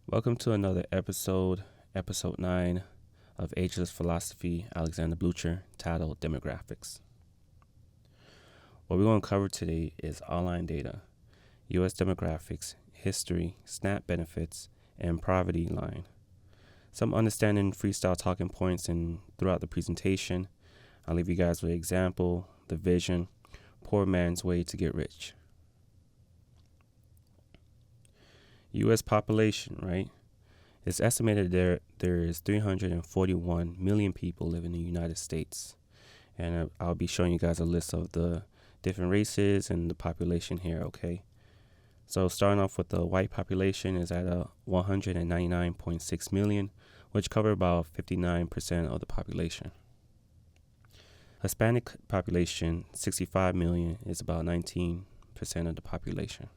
Welcome to another episode 9 of Ageless Philosophy, Alexander Blucher, titled Demographics. What we're going to cover today is online data, U.S. demographics, history, SNAP benefits, and poverty line. Some understanding freestyle talking points and throughout the presentation. I'll leave you guys with an example, the vision, poor man's way to get rich. U.S. population, right? It's estimated there is 341 million people living in the United States. And I'll be showing you guys a list of the different races and the population here, okay? So starting off with the white population is at 199.6 million, which cover about 59% of the population. Hispanic population, 65 million, is about 19% of the population.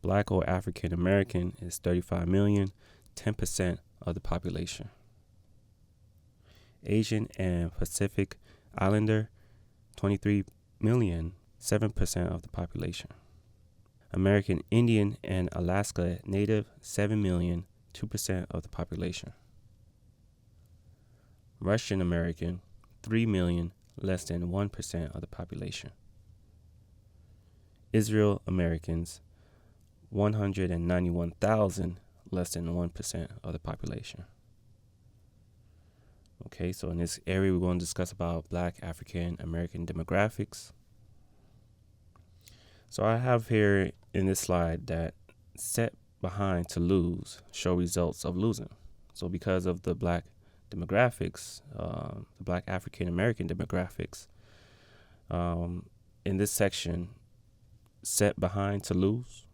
Black or African American is 35 million, 10% of the population. Asian and Pacific Islander, 23 million, 7% of the population. American Indian and Alaska Native, 7 million, 2% of the population. Russian American, 3 million, less than 1% of the population. Israel Americans, 191,000, less than 1% of the population. Okay, so in this area, we're going to discuss about Black African American demographics. So I have here in this slide that set behind to lose show results of losing. So because of the Black demographics, the Black African American demographics, in this section, set behind to lose,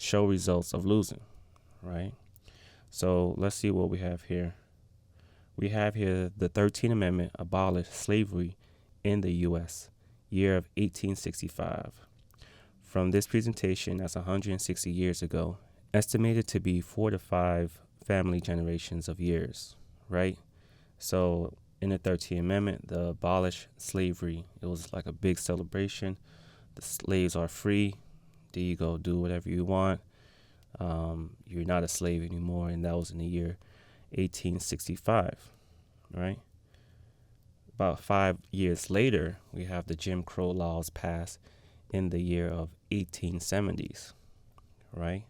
show results of losing, right? So let's see what we have here. We have here the 13th Amendment abolished slavery in the U.S., year of 1865. From this presentation, that's 160 years ago, estimated to be 4 to 5 family generations of years, right? So in the 13th Amendment, the abolished slavery, it was like a big celebration. The slaves are free. There you go, do whatever you want. You're not a slave anymore, and that was in the year 1865, right? About 5 years later, we have the Jim Crow laws passed in the year of 1870s, right?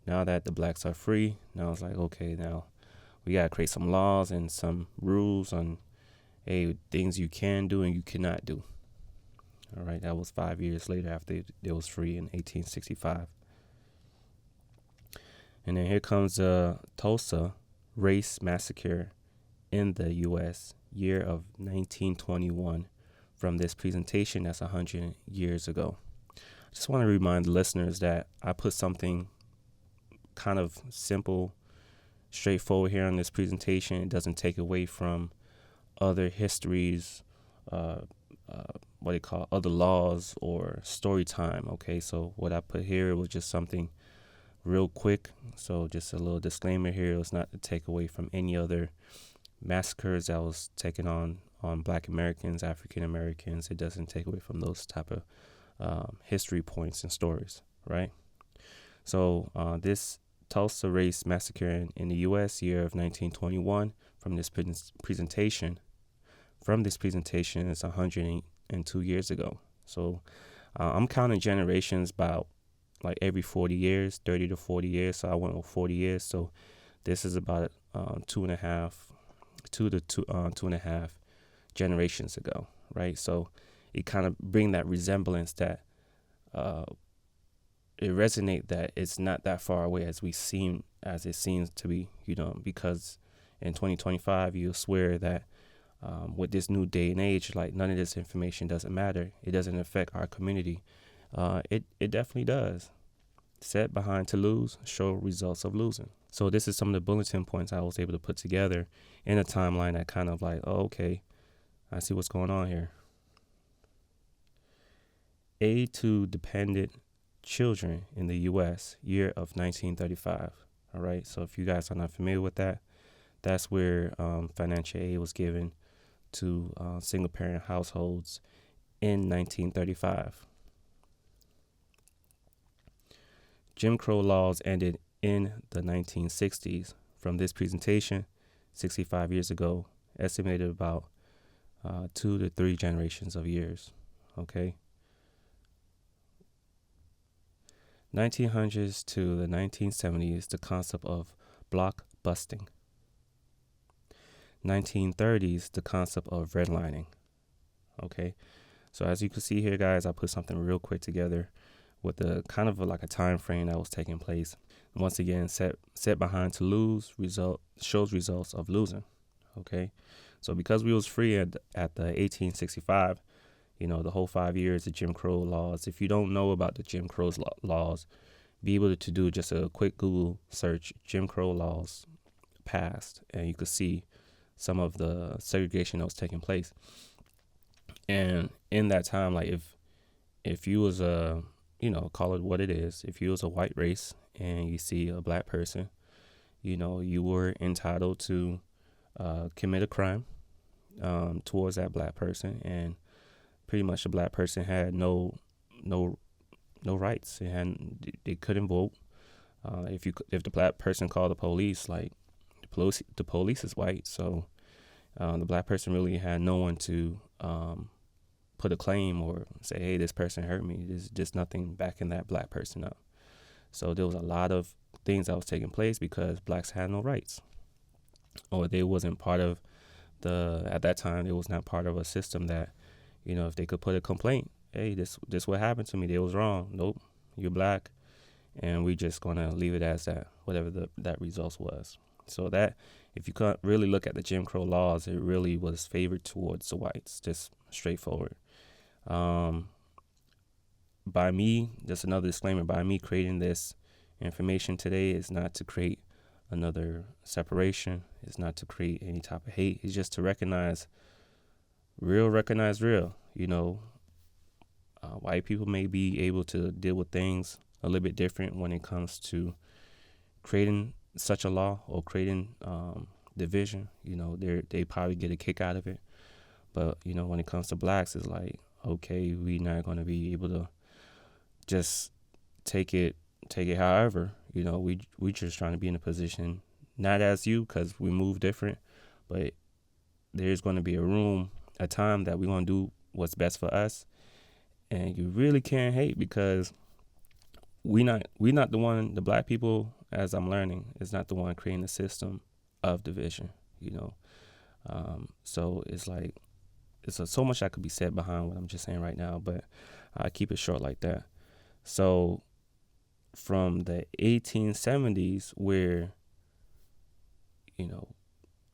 Now that the blacks are free, now it's like, okay, now we got to create some laws and some rules on, things you can do and you cannot do. All right, that was 5 years later after it was free in 1865. And then here comes the Tulsa race massacre in the U.S., year of 1921. From this presentation, that's 100 years ago. I just want to remind the listeners that I put something kind of simple, straightforward here on this presentation. It doesn't take away from other histories, other laws or story time. Okay, so what I put here was just something real quick. So just a little disclaimer here. It was not to take away from any other massacres that was taken on Black Americans, African Americans. It doesn't take away from those type of history points and stories, right? So this Tulsa race massacre in the U.S., year of 1921, from this presentation, it's 102 years ago. So I'm counting generations about like every 40 years, 30 to 40 years. So I went with 40 years. So this is about 2.5 generations ago, right? So it kind of bring that resemblance that it resonate that it's not that far away as it seems to be, because in 2025 you'll swear that with this new day and age, like none of this information doesn't matter. It doesn't affect our community. It definitely does. Set behind to lose, show results of losing. So this is some of the bulletin points I was able to put together in a timeline that kind of like, okay, I see what's going on here. Aid to dependent children in the U.S., year of 1935. All right, so if you guys are not familiar with that, that's where financial aid was given to single-parent households in 1935. Jim Crow laws ended in the 1960s. From this presentation, 65 years ago, estimated about 2 to 3 generations of years. Okay. 1900s to the 1970s, the concept of block busting. 1930s, the concept of redlining. Okay. So as you can see here, guys, I put something real quick together with a kind of like a time frame that was taking place. Once again, set behind to lose shows results of losing. Okay, so because we was free at the 1865, the whole 5 years of Jim Crow laws. If you don't know about the Jim Crow laws, be able to do just a quick Google search, Jim Crow laws passed, and you could see some of the segregation that was taking place. And in that time, like if you was call it what it is, if you was a white race and you see a black person, you were entitled to commit a crime towards that black person, and pretty much the black person had no rights. They couldn't vote. If the black person called the police, like the police is white, so the black person really had no one to put a claim or say, hey, this person hurt me. There's just nothing backing that black person up. So there was a lot of things that was taking place because blacks had no rights, or they wasn't part of at that time, it was not part of a system that, if they could put a complaint, hey, this what happened to me, they was wrong. Nope, you're black, and we just gonna leave it as that, whatever that result was. So that, if you can't really look at the Jim Crow laws, it really was favored towards the whites, just straightforward. By me, just another disclaimer, by me creating this information today is not to create another separation. It's not to create any type of hate. It's just to recognize real. White people may be able to deal with things a little bit different when it comes to creating such a law or creating division. They probably get a kick out of it. But, when it comes to blacks, it's like, okay, we're not going to be able to just take it however. We just trying to be in a position, not as you, because we move different, but there's going to be a time that we're going to do what's best for us. And you really can't hate, because we not the black people, as I'm learning, is not the one creating the system of division, so it's like, it's so much that could be said behind what I'm just saying right now, but I keep it short like that. So from the 1870s, where,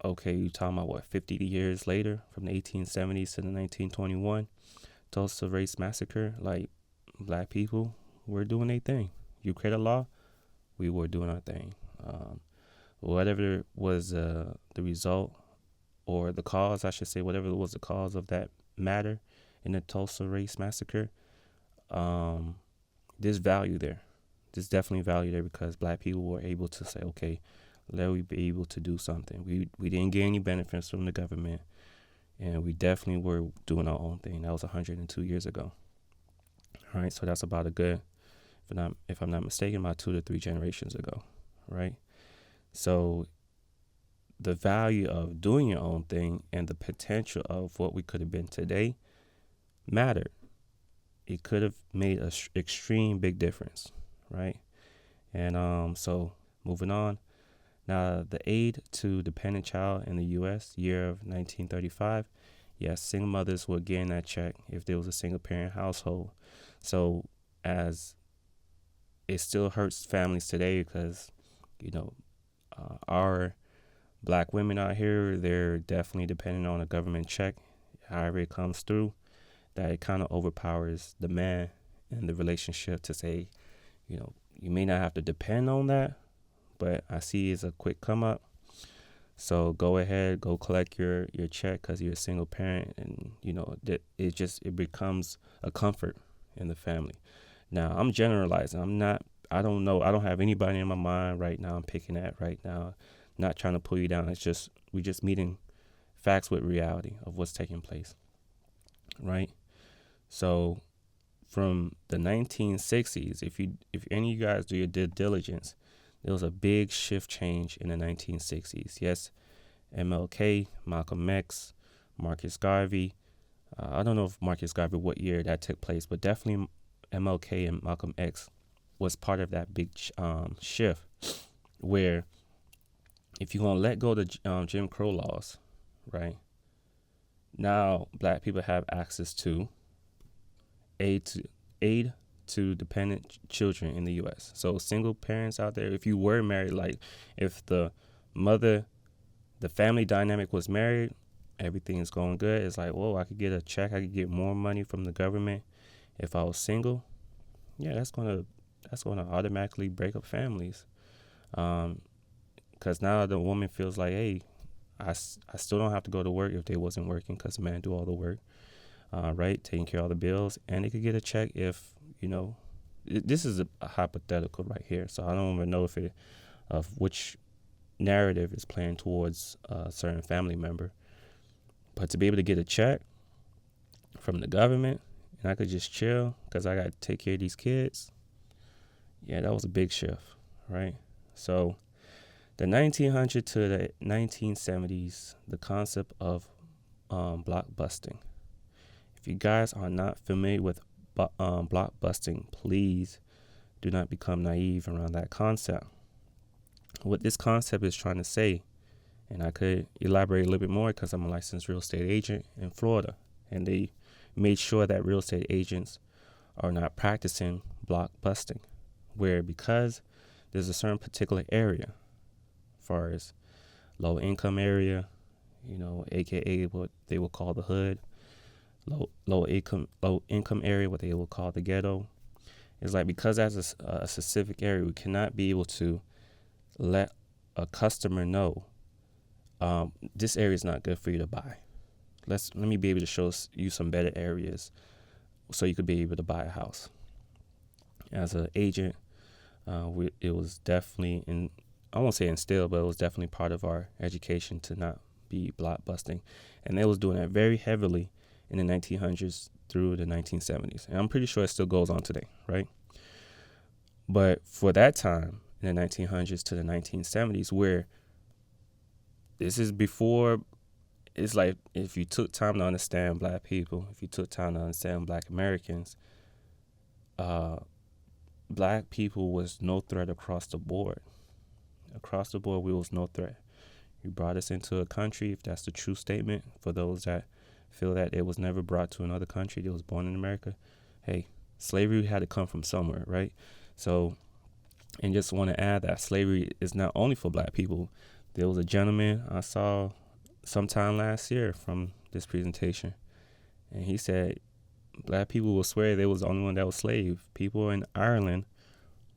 okay, you're talking about 50 years later, from the 1870s to the 1921 Tulsa Race Massacre, like, black people were doing their thing. You create a law, we were doing our thing. Whatever was the result, or the cause, I should say, whatever was the cause of that matter in the Tulsa Race Massacre, there's value there. There's definitely value there, because black people were able to say, okay, let we be able to do something. We didn't get any benefits from the government, and we definitely were doing our own thing. That was 102 years ago. All right, so that's about a good, if I'm not mistaken, about 2 to 3 generations ago, right? So the value of doing your own thing and the potential of what we could have been today mattered. It could have made an extreme big difference, right? And so moving on. Now, the aid to dependent child in the U.S., year of 1935, yes, single mothers were getting that check if there was a single parent household. So as it still hurts families today, because, our black women out here, they're definitely dependent on a government check, however it comes through, that it kind of overpowers the man in the relationship to say, you may not have to depend on that, but I see it's a quick come up. So go ahead, go collect your check, because you're a single parent, and it becomes a comfort in the family. Now, I'm generalizing. I don't know. I don't have anybody in my mind right now I'm picking at right now. Not trying to pull you down. It's just, we just meeting facts with reality of what's taking place, right? So from the 1960s, if any of you guys do your due diligence, there was a big shift change in the 1960s. Yes, MLK, Malcolm X, Marcus Garvey. I don't know if Marcus Garvey what year that took place, but definitely MLK and Malcolm X was part of that big shift where if you're gonna let go of the Jim Crow laws, right? Now black people have access to aid to dependent children in the U.S. So single parents out there, if you were married, like if the family dynamic was married, everything is going good. It's like, whoa, I could get a check, I could get more money from the government. If I was single, yeah, that's gonna automatically break up families. Because now the woman feels like, hey, I still don't have to go to work if they wasn't working, because the man do all the work, right, taking care of all the bills, and they could get a check if, this is a hypothetical right here, so I don't even know of which narrative is playing towards a certain family member, but to be able to get a check from the government and I could just chill because I got to take care of these kids, yeah, that was a big shift, right? So the 1900s to the 1970s, the concept of block busting. If you guys are not familiar with block busting, please do not become naive around that concept. What this concept is trying to say, and I could elaborate a little bit more because I'm a licensed real estate agent in Florida, and they made sure that real estate agents are not practicing block busting, where because there's a certain particular area, as far as low income area, aka what they will call the hood, low income area, what they will call the ghetto. It's like, because that's a specific area, we cannot be able to let a customer know this area is not good for you to buy. Let me be able to show you some better areas so you could be able to buy a house. As an agent, it was definitely I won't say instilled, but it was definitely part of our education to not be block busting, and they was doing that very heavily in the 1900s through the 1970s, and I'm pretty sure it still goes on today, right? But for that time, in the 1900s to the 1970s, where this is before, it's like if you took time to understand black people, if you took time to understand black Americans, black people was no threat across the board. Across the board, we was no threat. You brought us into a country, if that's the true statement, for those that feel that it was never brought to another country, it was born in America. Hey, slavery had to come from somewhere, right? So, and just want to add that slavery is not only for black people. There was a gentleman I saw sometime last year from this presentation, and he said black people will swear they was the only one that was slave. People in Ireland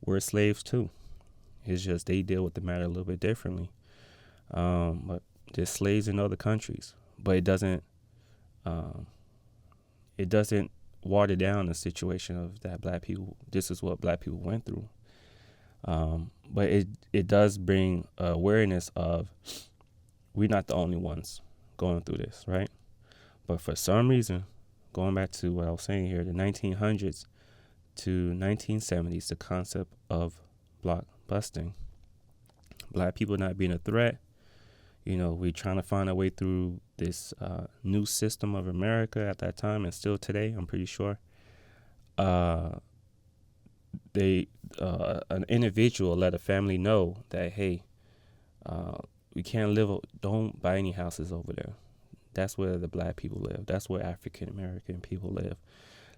were slaves too. It's just they deal with the matter a little bit differently. But there's slaves in other countries, but it doesn't water down the situation of that black people. This is what black people went through. But it does bring awareness of we're not the only ones going through this, right? But for some reason, going back to what I was saying here, the 1900s to 1970s, the concept of block busting, black people not being a threat, we're trying to find our way through this new system of America at that time, and still today, I'm pretty sure. An individual let a family know that, hey, we can't don't buy any houses over there. That's where the black people live. That's where African American people live.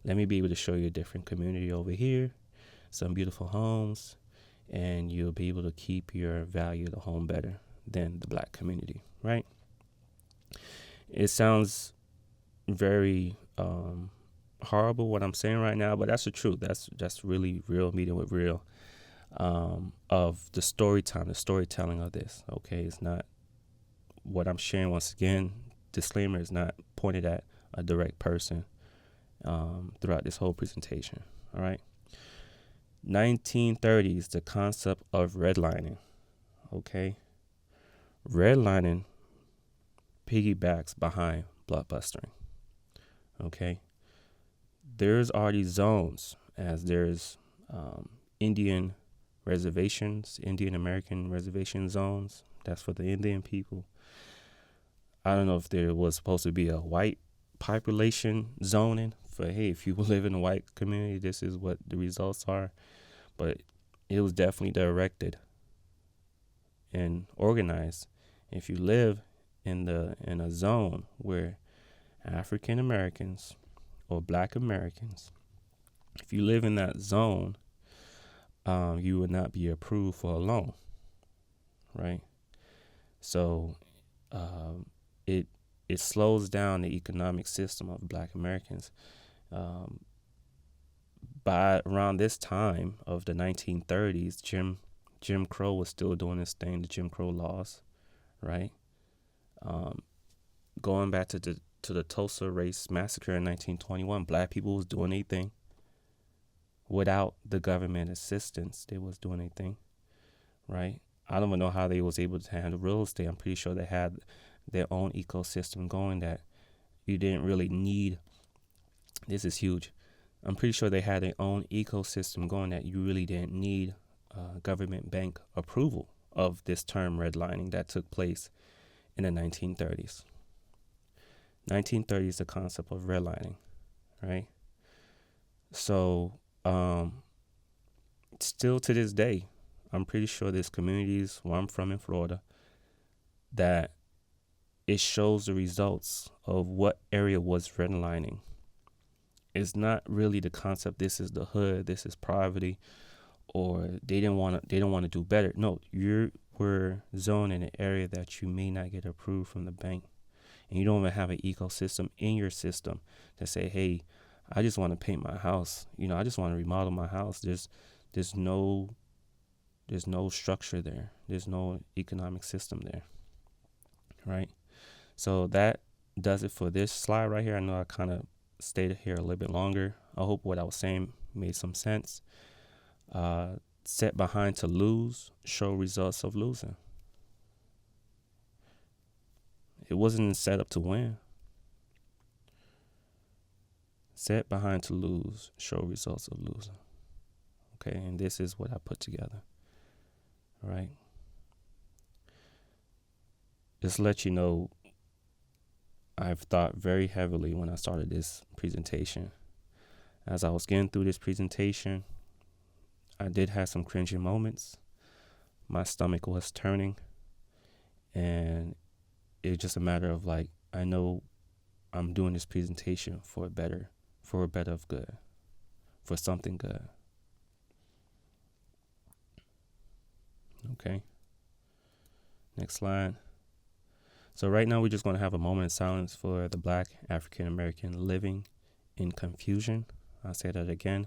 Let me be able to show you a different community over here, some beautiful homes, and you'll be able to keep your value of the home better than the black community, right? It sounds very horrible what I'm saying right now, but that's the truth. That's really real, meeting with real, of the storytelling of this. Okay, it's not what I'm sharing. Once again, disclaimer, is not pointed at a direct person throughout this whole presentation. All right. 1930s, the concept of redlining. Okay, redlining piggybacks behind blockbustering. Okay, there's already zones, as there's Indian reservations, Indian American reservation zones. That's for the Indian people. I don't know if there was supposed to be a white population zoning for, hey, if you live in a white community, this is what the results are. But it was definitely directed and organized. If you live in a zone where African Americans or Black Americans, if you live in that zone, you would not be approved for a loan, right? So it it slows down the economic system of Black Americans. Um, by around this time of the 1930s, Jim Crow was still doing his thing, the Jim Crow laws, right? Um, Going back to the Tulsa race massacre in 1921, Black people was doing their thing without the government assistance. They was doing their thing, right? I don't even know how they was able to handle real estate. I'm pretty sure they had their own ecosystem going that you didn't really need. This is huge. I'm pretty sure they had their own ecosystem going that you really didn't need government bank approval of this term redlining that took place in the 1930s. 1930s, the concept of redlining, right? So, still to this day, I'm pretty sure there's communities where I'm from in Florida that it shows the results of what area was redlining. It's not really the concept, this is the hood, this is poverty, or they don't want to do better. No, you were zoned in an area that you may not get approved from the bank, and you don't even have an ecosystem in your system to say, hey, I just want to paint my house. I just want to remodel my house. There's no structure there. There's no economic system there, right? So that does it for this slide right here. I know I kind of stayed here a little bit longer. I hope what I was saying made some sense. Set behind to lose, show results of losing. It wasn't set up to win. Set behind to lose, show results of losing. Okay, and this is what I put together. All right. Just let you know, I've thought very heavily when I started this presentation. As I was getting through this presentation, I did have some cringing moments. My stomach was turning, and it's just a matter of like, I know I'm doing this presentation for a better of good, for something good. Okay. Next slide. So right now we're just going to have a moment of silence for the Black African American living in confusion. I'll say that again.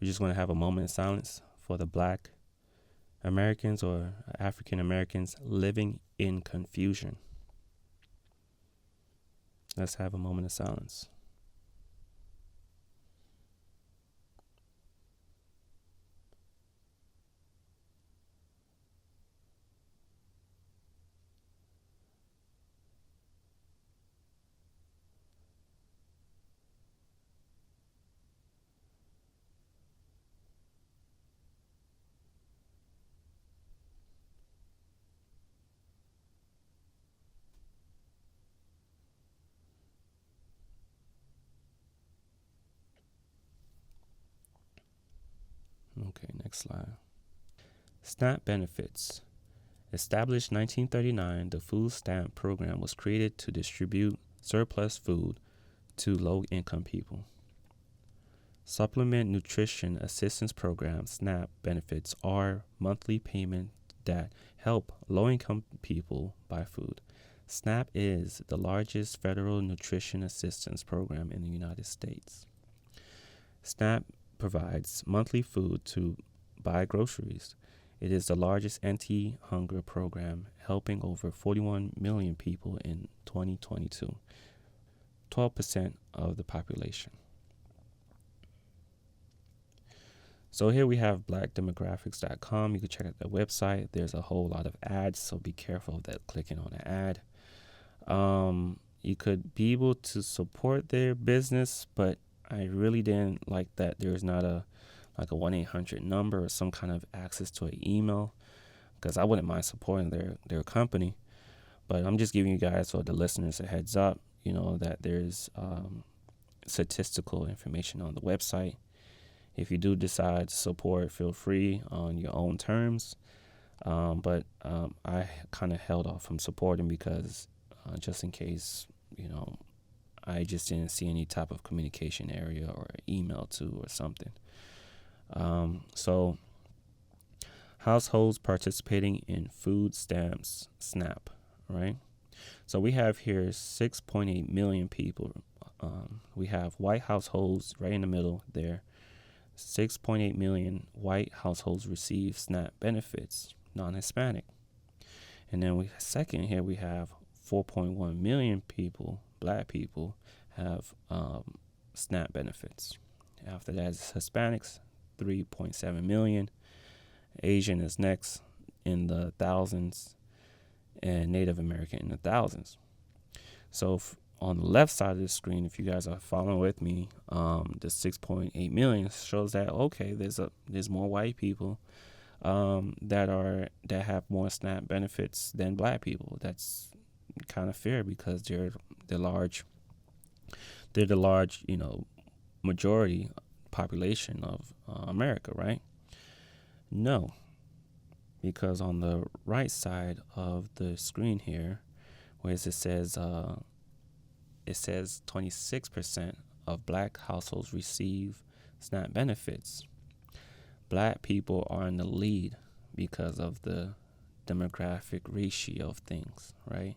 We're just going to have a moment of silence for the Black Americans or African Americans living in confusion. Let's have a moment of silence. Okay, next slide. SNAP benefits. Established 1939, the food stamp program was created to distribute surplus food to low-income people. Supplement Nutrition Assistance Program SNAP benefits are monthly payments that help low-income people buy food. SNAP is the largest federal nutrition assistance program in the United States. SNAP provides monthly food to buy groceries. It is the largest anti-hunger program, helping over 41 million people in 2022, 12% of the population. So here we have blackdemographics.com. You can check out their website. There's a whole lot of ads, so be careful of that clicking on an ad. You could be able to support their business, but I really didn't like that there's not a 1-800 number or some kind of access to an email, because I wouldn't mind supporting their company. But I'm just giving you guys or the listeners a heads up, that there's statistical information on the website. If you do decide to support, feel free on your own terms. But I kind of held off from supporting because just in case, I just didn't see any type of communication area or email to or something. So households participating in food stamps SNAP, right? So we have here 6.8 million people. We have white households right in the middle there. 6.8 million white households receive SNAP benefits, non-Hispanic. And then second here we have 4.1 million people, black people, have SNAP benefits. After that is Hispanics, 3.7 million. Asian is next in the thousands, and Native American in the thousands. So on the left side of the screen, if you guys are following with me, the 6.8 million shows that there's more white people that have more SNAP benefits than black people. That's kind of fair because they're the large majority population of America, right? No, because on the right side of the screen here, where it says 26% of black households receive SNAP benefits. Black people are in the lead because of the demographic ratio of things, right?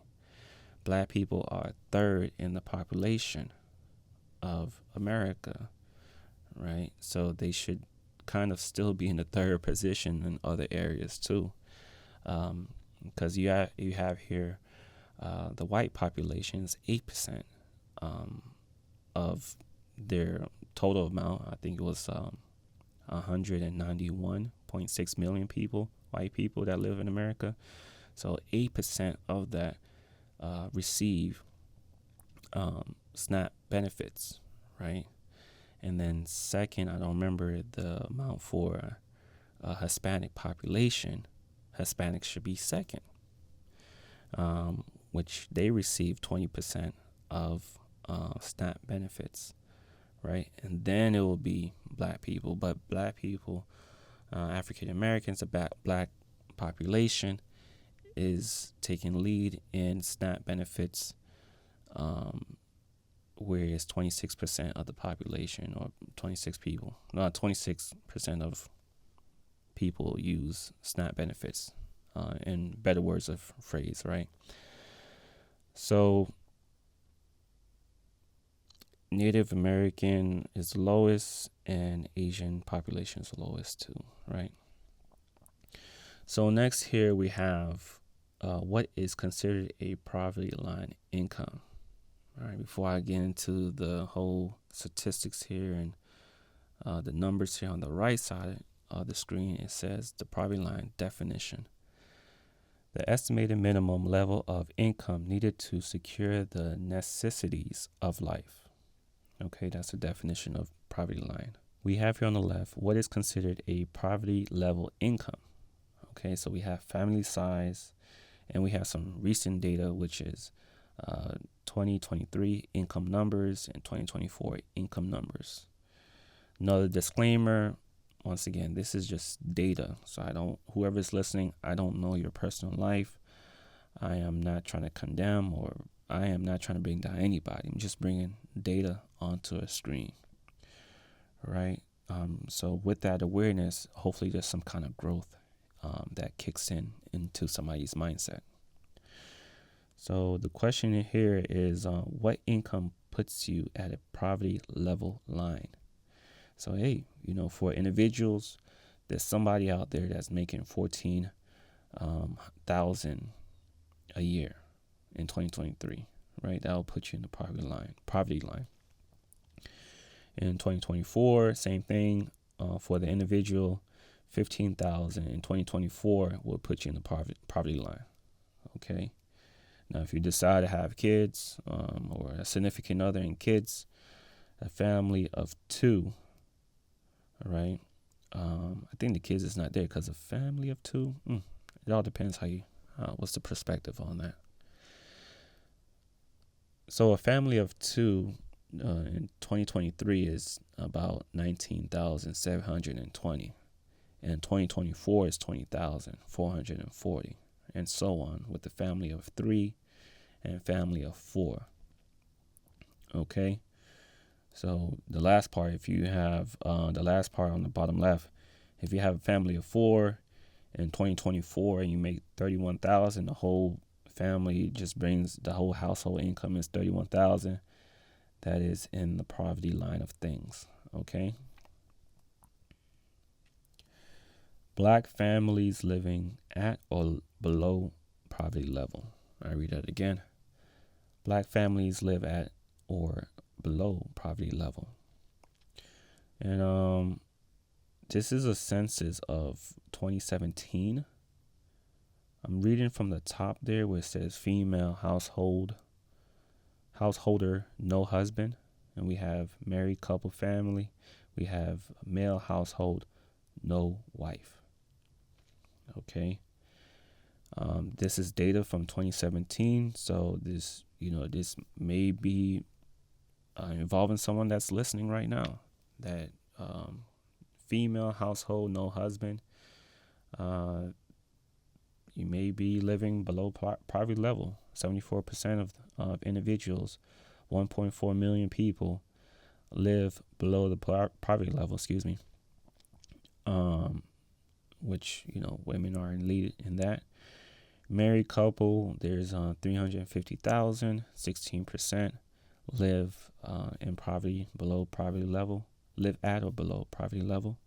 Black people are third in the population of America, right? So they should kind of still be in the third position in other areas too, because you have here the white population is 8% of their total amount. I think it was 191.6 million white people that live in America. So 8% of that receive SNAP benefits, right? And then second, I don't remember the amount for Hispanic population. Hispanics should be second, which they receive 20% of SNAP benefits, right? And then it will be black people. But black people, African Americans, the black population is taking lead in SNAP benefits, whereas 26% of the population, or 26% of people use SNAP benefits, in better words of phrase, right? So Native American is the lowest, and Asian population is the lowest too, right? So next here we have what is considered a poverty line income. All right, before I get into the whole statistics here and the numbers here on the right side of the screen, it says the poverty line definition. The estimated minimum level of income needed to secure the necessities of life. Okay, that's the definition of poverty line. We have here on the left what is considered a poverty level income. Okay, so we have family size, and we have some recent data, which is 2023 income numbers and 2024 income numbers. Another disclaimer, once again, this is just data. So whoever's listening, I don't know your personal life. I am not trying to condemn, or I am not trying to bring down anybody. I'm just bringing data onto a screen, right? So with that awareness, hopefully there's some kind of growth that kicks into somebody's mindset. So the question here is, what income puts you at a poverty level line? So, hey, for individuals, there's somebody out there that's making $14,000 a year in 2023, right? That'll put you in the poverty line. In 2024, same thing. For the individual, $15,000 in 2024 will put you in the poverty line. Okay. Now, if you decide to have kids, or a significant other and kids, A family of two, all right? I think the kids is not there because a family of two, it all depends how you, what's the perspective on that. So a family of two in 2023 is about 19,720. And 2024 is 20,440, and so on with the family of three and family of four. Okay, so the last part, if you have the last part on the bottom left, if you have a family of four in 2024 and you make 31,000, the whole family just brings the whole household income is 31,000. That is in the poverty line of things. Okay. Black families living at or below poverty level. I read that again. Black families live at or below poverty level. And this is a census of 2017. I'm reading from the top there where it says female householder, no husband. And we have married couple family. We have male household, no wife. Okay. This is data from 2017. So this may be involving someone that's listening right now. That female household, no husband. You may be living below poverty level. 74% of individuals, 1.4 million people, live below the poverty level. Excuse me. Which women are in lead in that. Married couple, there's 350,000. 16% live in poverty, below poverty level. Live at or below poverty level.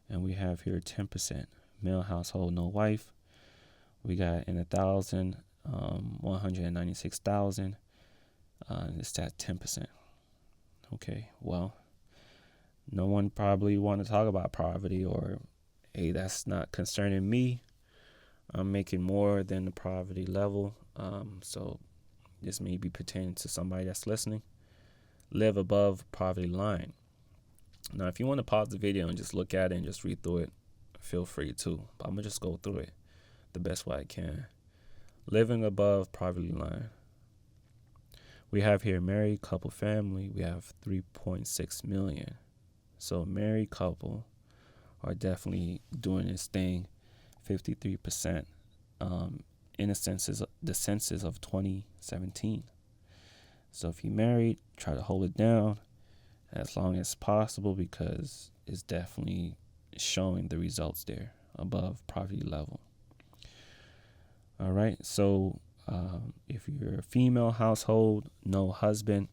And we have here 10% male household, no wife. We got in 1,000, 196,000. It's at 10%. Okay, well, no one probably want to talk about poverty or, hey, that's not concerning me. I'm making more than the poverty level. So this may be pertaining to somebody that's listening. Live above poverty line. Now, if you want to pause the video and just look at it and just read through it, feel free to. But I'm going to just go through it the best way I can. Living above poverty line. We have here married couple family. We have 3.6 million. So married couple are definitely doing this thing. 53% in the census of 2017. So if you're married, try to hold it down as long as possible because it's definitely showing the results there above poverty level. All right, so if you're a female household, no husband,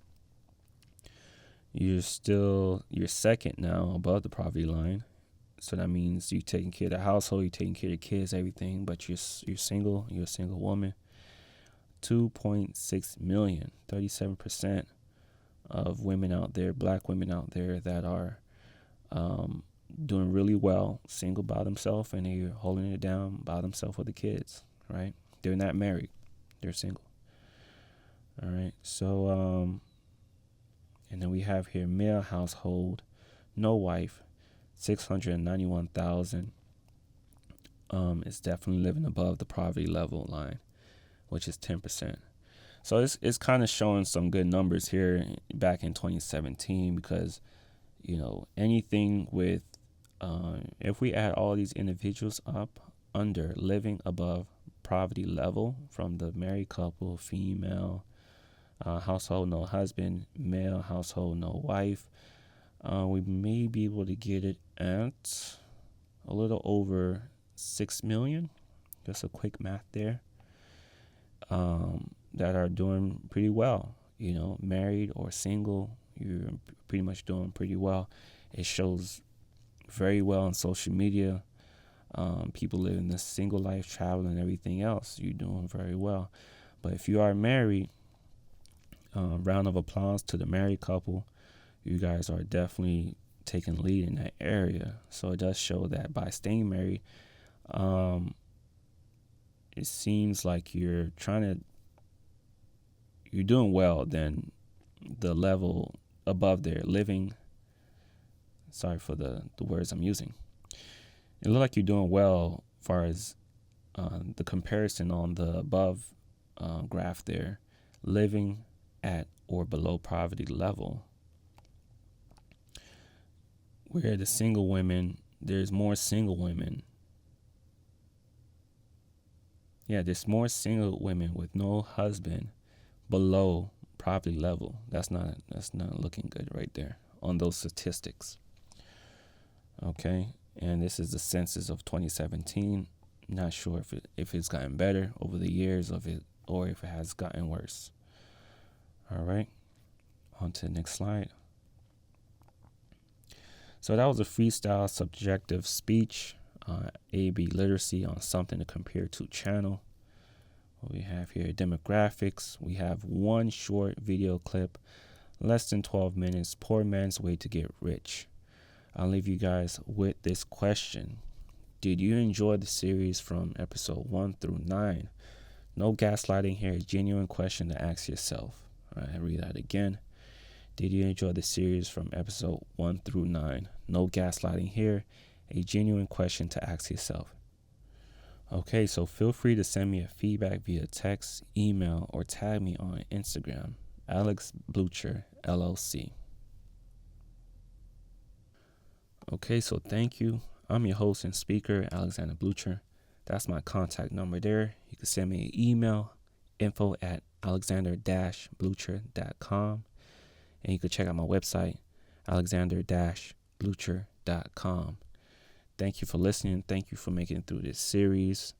you're second now above the poverty line. So that means you're taking care of the household, you're taking care of the kids, everything, but you're single, you're a single woman. 2.6 million, 37% of women out there, black women out there that are doing really well, single by themselves, and they're holding it down by themselves with the kids, right? They're not married, they're single. All right, so and then we have here male household, no wife, 691,000. It's definitely living above the poverty level line, which is 10%. So it's kind of showing some good numbers here back in 2017 because, anything with, if we add all these individuals up under living above poverty level from the married couple, female household, no husband, male household, no wife, we may be able to get it at a little over 6 million. Just a quick math there. That are doing pretty well, married or single, you're pretty much doing pretty well. It shows very well on social media. People living this single life, traveling and everything else, you're doing very well. But if you are married, round of applause to the married couple. You guys are definitely taking lead in that area. So it does show that by staying married, it seems like you're doing well than the level above there, living. Sorry for the words I'm using. It looks like you're doing well as far as the comparison on the above graph there, living at or below poverty level. Where the single women, there's more single women. Yeah, there's more single women with no husband below poverty level. That's not looking good right there on those statistics. Okay, and this is the census of 2017. Not sure if it's gotten better over the years or if it has gotten worse. All right, on to the next slide. So that was a freestyle subjective speech, A/B literacy on something to compare to channel. What we have here, demographics. We have one short video clip, less than 12 minutes, poor man's way to get rich. I'll leave you guys with this question. Did you enjoy the series from episode 1 through 9? No gaslighting here, a genuine question to ask yourself. All right, I'll read that again. Did you enjoy the series from episode 1 through 9? No gaslighting here, a genuine question to ask yourself. Okay, so feel free to send me a feedback via text, email, or tag me on Instagram, Alex Blucher, LLC. Okay, so thank you. I'm your host and speaker, Alexander Blucher. That's my contact number there. You can send me an email, info@alexander-blucher.com. And you can check out my website, alexander-blucher.com. Thank you for listening. Thank you for making it through this series.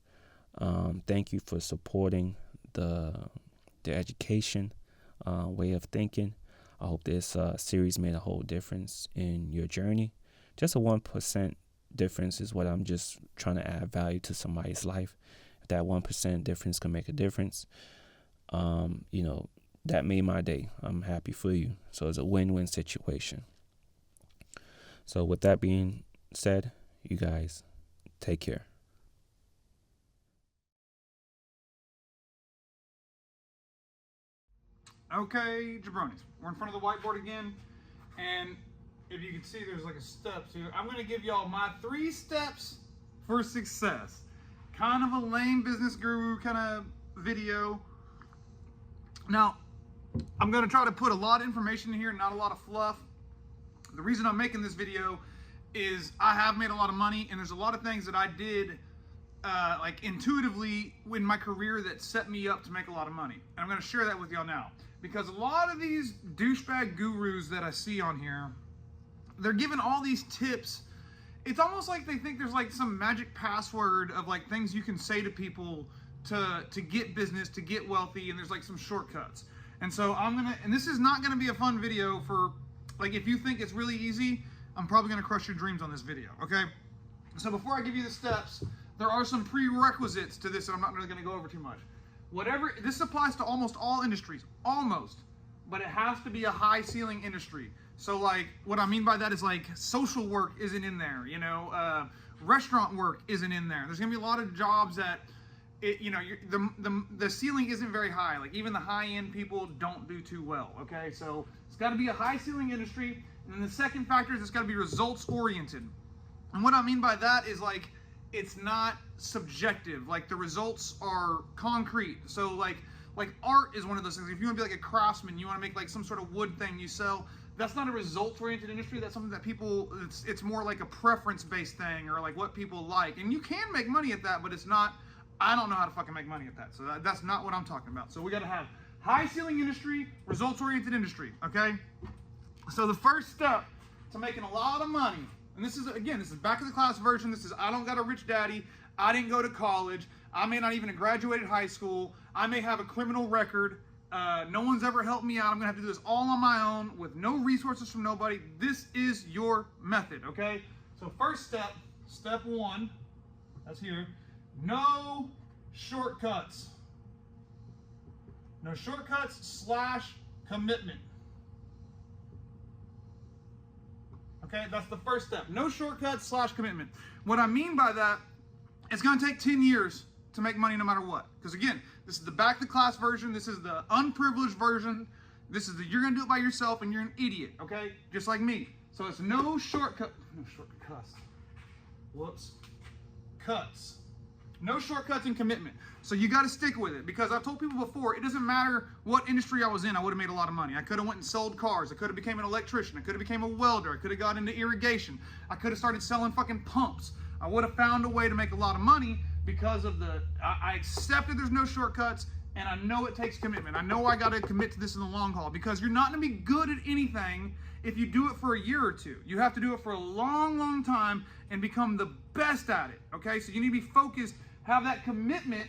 Thank you for supporting the education way of thinking. I hope this series made a whole difference in your journey. Just a 1% difference is what I'm just trying to add value to somebody's life. If that 1% difference can make a difference, that made my day. I'm happy for you. So it's a win-win situation. So with that being said, you guys take care. Okay, jabronis, we're in front of the whiteboard again, and if you can see, there's like a steps here. I'm going to give y'all my 3 steps for success. Kind of a lame business guru kind of video. Now, I'm going to try to put a lot of information in here, not a lot of fluff. The reason I'm making this video is I have made a lot of money, and there's a lot of things that I did like intuitively in my career that set me up to make a lot of money. And I'm going to share that with y'all now. Because a lot of these douchebag gurus that I see on here, they're giving all these tips. It's almost like they think there's like some magic password of like things you can say to people to get business, to get wealthy, and there's like some shortcuts. And so and this is not gonna be a fun video for, like, if you think it's really easy, I'm probably gonna crush your dreams on this video, okay? So before I give you the steps, there are some prerequisites to this that I'm not really gonna go over too much. This applies to almost all industries, but it has to be a high ceiling industry. So like, what I mean by that is like social work isn't in there, restaurant work isn't in there. There's gonna be a lot of jobs that, the ceiling isn't very high. Like even the high end people don't do too well, okay? So it's gotta be a high ceiling industry. And then the second factor is it's gotta be results oriented. And what I mean by that is like, it's not subjective. Like the results are concrete. So like art is one of those things. If you want to be like a craftsman, you want to make like some sort of wood thing you sell, that's not a results-oriented industry. That's something that people, it's more like a preference-based thing, or like what people like. And you can make money at that, but it's not, I don't know how to fucking make money at that. So that's not what I'm talking about. So we got to have high ceiling industry, results-oriented industry, okay? So the first step to making a lot of money, and this is back of the class version. This is, I don't got a rich daddy. I didn't go to college. I may not even have graduated high school. I may have a criminal record. No one's ever helped me out. I'm gonna have to do this all on my own with no resources from nobody. This is your method, okay? So first step, step 1, that's here. No shortcuts. No shortcuts / commitment. Okay, that's the first step. No shortcuts / commitment. What I mean by that, it's going to take 10 years to make money no matter what. Because again, this is the back of the class version. This is the unprivileged version. You're gonna do it by yourself, and you're an idiot, okay? Just like me. So it's no shortcut. No shortcuts. Whoops. Cuts. No shortcuts in commitment. So you got to stick with it, because I've told people before, it doesn't matter what industry I was in, I would have made a lot of money. I could have went and sold cars. I could have became an electrician. I could have became a welder. I could have got into irrigation. I could have started selling fucking pumps. I would have found a way to make a lot of money because of I accepted there's no shortcuts, and I know it takes commitment. I know I got to commit to this in the long haul, because you're not going to be good at anything if you do it for a year or two. You have to do it for a long, long time and become the best at it, okay? So you need to be focused, have that commitment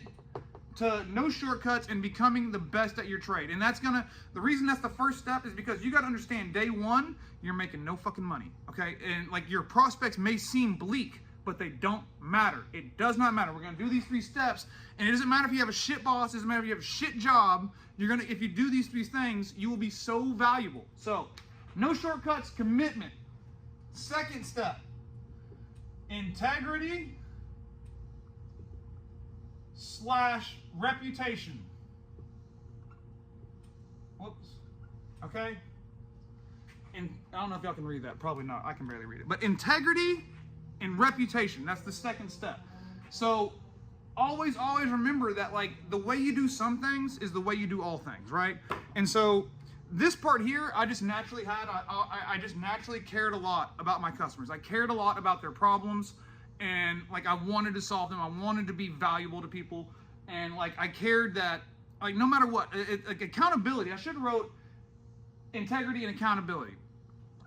to no shortcuts and becoming the best at your trade. And the reason that's the first step is because you got to understand, day one, you're making no fucking money, okay? And like, your prospects may seem bleak, but they don't matter. It does not matter. We're going to do these 3 steps, and it doesn't matter if you have a shit boss, it doesn't matter if you have a shit job. If you do these 3 things, you will be so valuable. So, no shortcuts, commitment. Second step, integrity / reputation. Whoops. Okay? And I don't know if y'all can read that. Probably not. I can barely read it. But integrity and reputation. That's the second step. So always remember that, like, the way you do some things is the way you do all things, right? And so this part here, I just naturally cared a lot about my customers. I cared a lot about their problems, and like, I wanted to solve them. I wanted to be valuable to people, and like, I cared that, like, no matter what, like, accountability. I should have wrote integrity and accountability,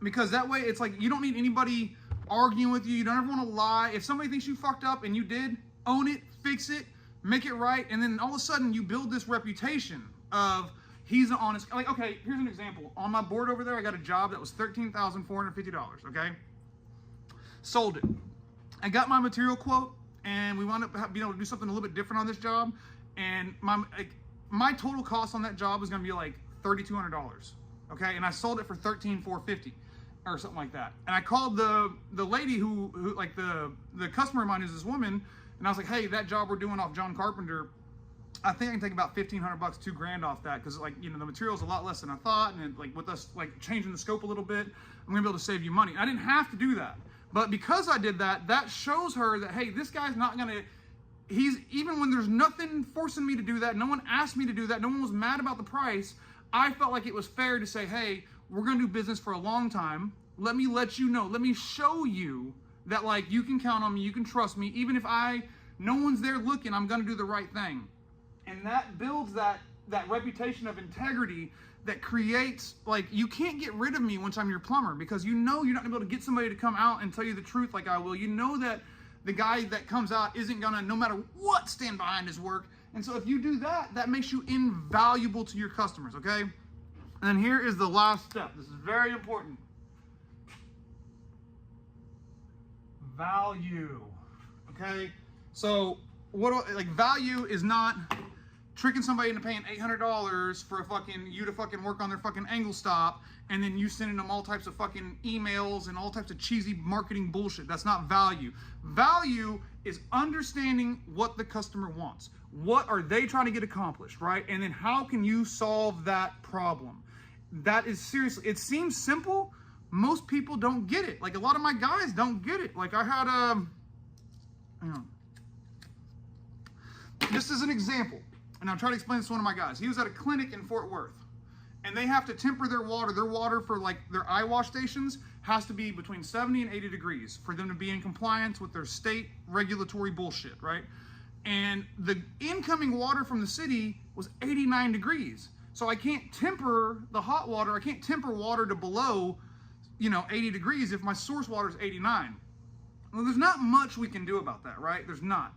because that way it's like, you don't need anybody arguing with you. You don't ever want to lie. If somebody thinks you fucked up and you did, own it, fix it, make it right, and then all of a sudden you build this reputation of, he's an honest, like, okay, here's an example. On my board over there, I got a job that was $13,450, okay? Sold it. I got my material quote, and we wound up being able to do something a little bit different on this job, and my total cost on that job was gonna be like $3,200, okay? And I sold it for $13,450 or something like that. And I called the lady who like, the customer of mine is this woman, and I was like, hey, that job we're doing off John Carpenter, I think I can take about $1,500, $2,000 off that, because, like, you know, the material's a lot less than I thought, and like, with us like changing the scope a little bit, I'm gonna be able to save you money. I didn't have to do that, but because I did that, that shows her that, hey, this guy's not gonna. Even when there's nothing forcing me to do that, no one asked me to do that, no one was mad about the price, I felt like it was fair to say, hey, we're gonna do business for a long time. Let me let you know. Let me show you that, like, you can count on me, you can trust me, even if no one's there looking, I'm gonna do the right thing. And that builds that reputation of integrity that creates, like, you can't get rid of me once I'm your plumber, because you know you're not gonna be able to get somebody to come out and tell you the truth like I will. You know that the guy that comes out isn't gonna, no matter what, stand behind his work. And so if you do that, that makes you invaluable to your customers, okay? And then here is the last step. This is very important. Value, okay? So value is not tricking somebody into paying $800 for you to fucking work on their fucking angle stop, and then you sending them all types of fucking emails and all types of cheesy marketing bullshit. That's not value. Value is understanding what the customer wants. What are they trying to get accomplished, right? And then how can you solve that problem? That is, seriously, it seems simple. Most people don't get it. Like, a lot of my guys don't get it. Like, I had just as an example, and I'll try to explain this to one of my guys. He was at a clinic in Fort Worth, and they have to temper their water. Their water for, like, their eye wash stations has to be between 70 and 80 degrees for them to be in compliance with their state regulatory bullshit, right? And the incoming water from the city was 89 degrees. So I can't temper the hot water. I can't temper water to below, 80 degrees if my source water is 89. Well, there's not much we can do about that, right? There's not.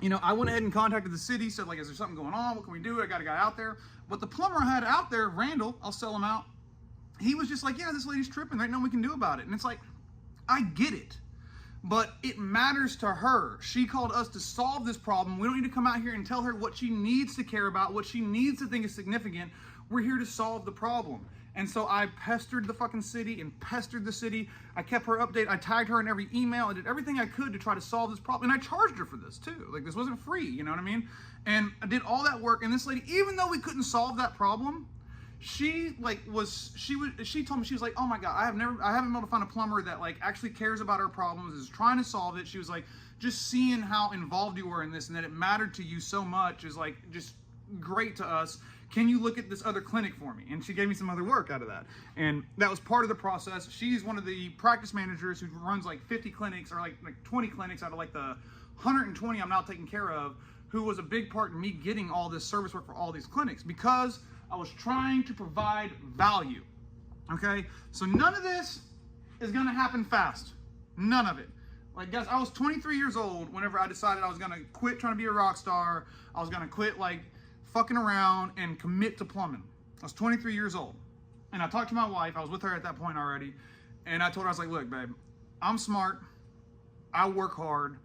I went ahead and contacted the city, said, like, is there something going on? What can we do? I got a guy out there. But the plumber I had out there, Randall, I'll sell him out, he was just like, yeah, this lady's tripping. There ain't nothing we can do about it. And it's like, I get it. But it matters to her. She called us to solve this problem. We don't need to come out here and tell her what she needs to care about, what she needs to think is significant. We're here to solve the problem. And so I pestered the fucking city and pestered the city. I kept her updated. I tagged her in every email. I did everything I could to try to solve this problem. And I charged her for this too. Like, this wasn't free, you know what I mean? And I did all that work. And this lady, even though we couldn't solve that problem, she told me, she was like, oh my God, I haven't been able to find a plumber that like actually cares about our problems, is trying to solve it. She was like, just seeing how involved you were in this and that it mattered to you so much is like just great to us. Can you look at this other clinic for me? And she gave me some other work out of that. And that was part of the process. She's one of the practice managers who runs like 50 clinics, or like 20 clinics out of like the 120 I'm now taking care of, who was a big part in me getting all this service work for all these clinics, because I was trying to provide value. Okay? So none of this is gonna happen fast. None of it. Like, guys, I was 23 years old whenever I decided I was gonna quit trying to be a rock star. I was gonna quit like fucking around and commit to plumbing. I was 23 years old. And I talked to my wife, I was with her at that point already, and I told her, I was like, look, babe, I'm smart, I work hard,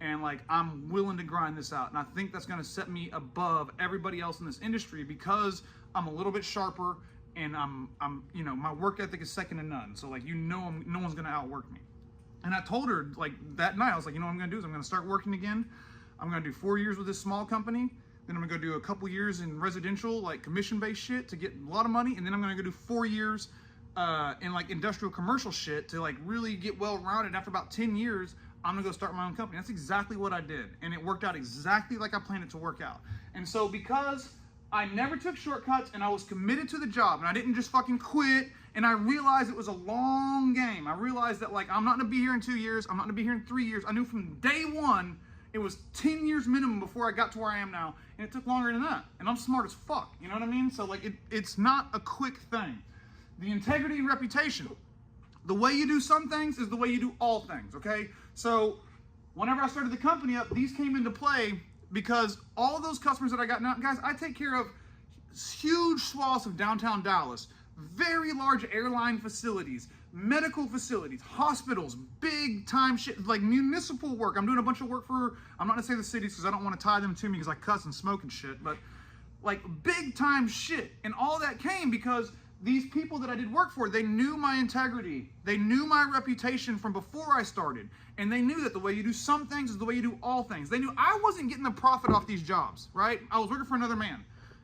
and like I'm willing to grind this out. And I think that's gonna set me above everybody else in this industry, because I'm a little bit sharper, and I'm you know, my work ethic is second to none. So like, no one's gonna outwork me. And I told her like that night, I was like, you know what I'm gonna do is I'm gonna start working again. I'm gonna do 4 years with this small company. Then I'm gonna go do a couple years in residential, like commission-based shit to get a lot of money. And then I'm gonna go do 4 years in like industrial commercial shit to like really get well-rounded. After about 10 years, I'm gonna go start my own company. That's exactly what I did. And it worked out exactly like I planned it to work out. And so because I never took shortcuts and I was committed to the job and I didn't just fucking quit, and I realized it was a long game. I realized that like, I'm not gonna be here in 2 years. I'm not gonna be here in 3 years. I knew from day one, it was 10 years minimum before I got to where I am now. And it took longer than that. And I'm smart as fuck, you know what I mean? So like, it's not a quick thing. The integrity and reputation. The way you do some things is the way you do all things, okay? So whenever I started the company up, these came into play because all of those customers that I got now, guys, I take care of huge swaths of downtown Dallas, very large airline facilities, medical facilities, hospitals, big time shit, like municipal work. I'm doing a bunch of work for, I'm not gonna say the cities because I don't want to tie them to me because I cuss and smoke and shit, but like big time shit. And all that came because these people that I did work for, they knew my integrity. They knew my reputation from before I started. And they knew that the way you do some things is the way you do all things. They knew I wasn't getting the profit off these jobs, right? I was working for another man.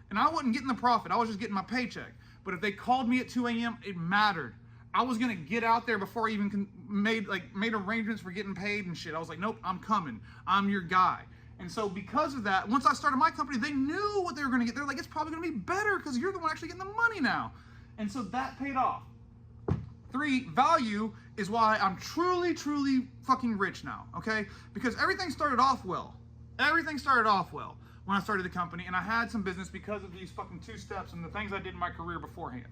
And I wasn't getting the profit. I was just getting my paycheck. But if they called me at 2 a.m., it mattered. I was gonna get out there before I even made arrangements for getting paid and shit. I was like, nope, I'm coming. I'm your guy. And so because of that, once I started my company, they knew what they were gonna get. They're like, it's probably gonna be better because you're the one actually getting the money now. And so that paid off. 3, value is why I'm truly, truly fucking rich now, okay? Because everything started off well. Everything started off well when I started the company, and I had some business because of these fucking 2 steps and the things I did in my career beforehand.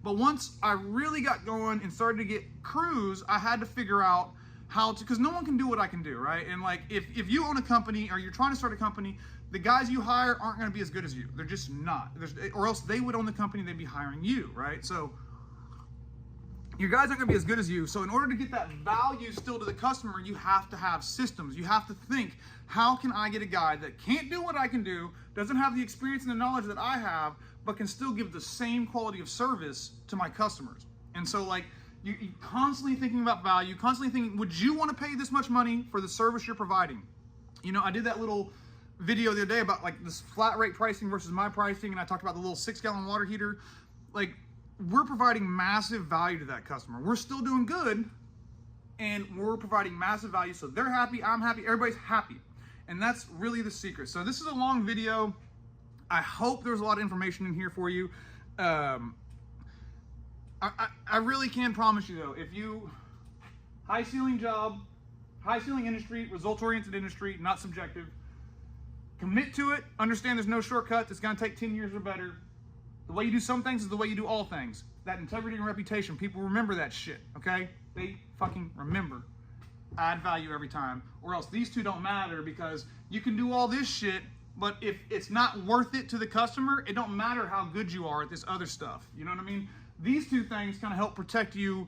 But once I really got going and started to get crews, I had to figure out how to, because no one can do what I can do, right? And like, if you own a company or you're trying to start a company, the guys you hire aren't going to be as good as you. They're just not. Or else they would own the company, they'd be hiring you, right? So your guys aren't going to be as good as you. So in order to get that value still to the customer, you have to have systems. You have to think, how can I get a guy that can't do what I can do, doesn't have the experience and the knowledge that I have, but can still give the same quality of service to my customers? And so like, you constantly thinking about value, constantly thinking, would you want to pay this much money for the service you're providing? You know, I did that little video the other day about like this flat rate pricing versus my pricing, and I talked about the little 6-gallon water heater. Like, we're providing massive value to that customer. We're still doing good, and we're providing massive value, so they're happy, I'm happy, everybody's happy. And that's really the secret. So this is a long video. I hope there's a lot of information in here for you. I really can promise you though, if you, high ceiling job, high ceiling industry, results oriented industry, not subjective, commit to it, understand there's no shortcuts, it's gonna take 10 years or better. The way you do some things is the way you do all things. That integrity and reputation, people remember that shit, okay? They fucking remember. Add value every time, or else these 2 don't matter, because you can do all this shit, but if it's not worth it to the customer, it don't matter how good you are at this other stuff. You know what I mean? These 2 things kind of help protect you,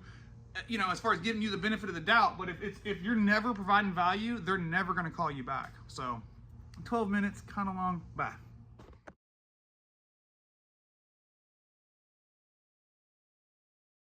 you know, as far as giving you the benefit of the doubt. But if you're never providing value, they're never going to call you back. So 12 minutes, kind of long. Bye.